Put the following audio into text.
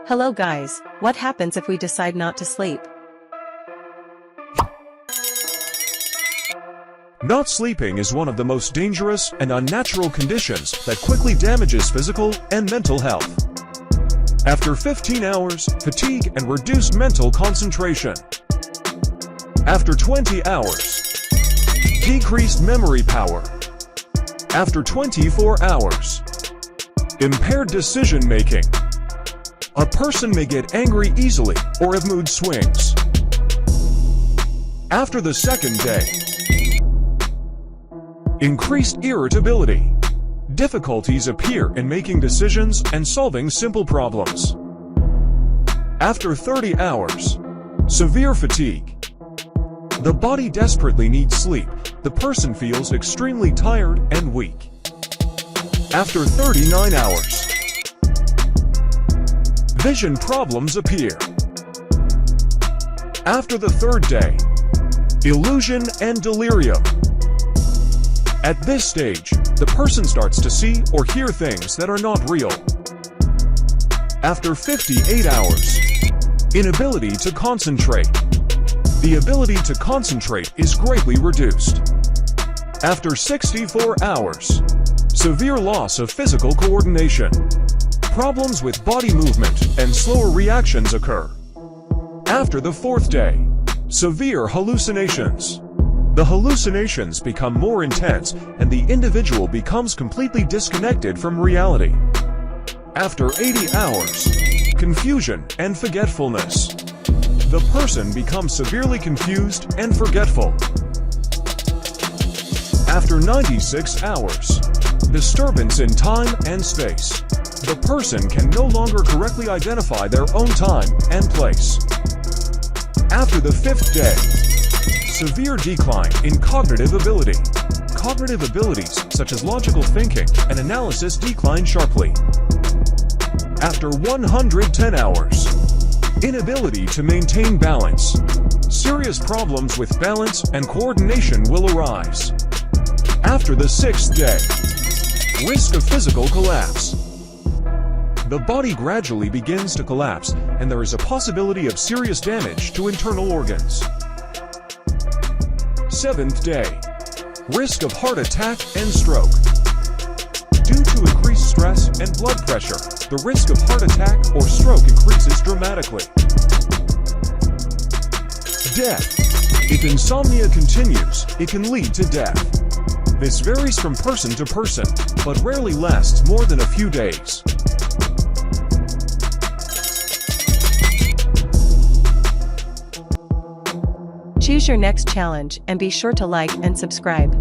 Hello guys, what happens if we decide not to sleep? Not sleeping is one of the most dangerous and unnatural conditions that quickly damages physical and mental health. After 15 hours, fatigue and reduced mental concentration. After 20 hours, decreased memory power. After 24 hours, impaired decision-making. A person may get angry easily or have mood swings. After the second day, increased irritability. Difficulties appear in making decisions and solving simple problems. After 30 hours, severe fatigue. The body desperately needs sleep. The person feels extremely tired and weak. After 39 hours, vision problems appear. After the third day, illusion and delirium. At this stage, the person starts to see or hear things that are not real. After 58 hours, inability to concentrate. The ability to concentrate is greatly reduced. After 64 hours, severe loss of physical coordination. Problems with body movement and slower reactions occur. After the fourth day, severe hallucinations. The hallucinations become more intense and the individual becomes completely disconnected from reality. After 80 hours, confusion and forgetfulness. The person becomes severely confused and forgetful. After 96 hours, disturbance in time and space. The person can no longer correctly identify their own time and place. After the fifth day, severe decline in cognitive ability. Cognitive abilities such as logical thinking and analysis decline sharply. After 110 hours, inability to maintain balance. Serious problems with balance and coordination will arise. After the sixth day, risk of physical collapse. The body gradually begins to collapse and there is a possibility of serious damage to internal organs. Seventh day, risk of heart attack and stroke. Due to increased stress and blood pressure, the risk of heart attack or stroke increases dramatically. Death. If insomnia continues, it can lead to death. This varies from person to person, but rarely lasts more than a few days. Choose your next challenge and be sure to like and subscribe.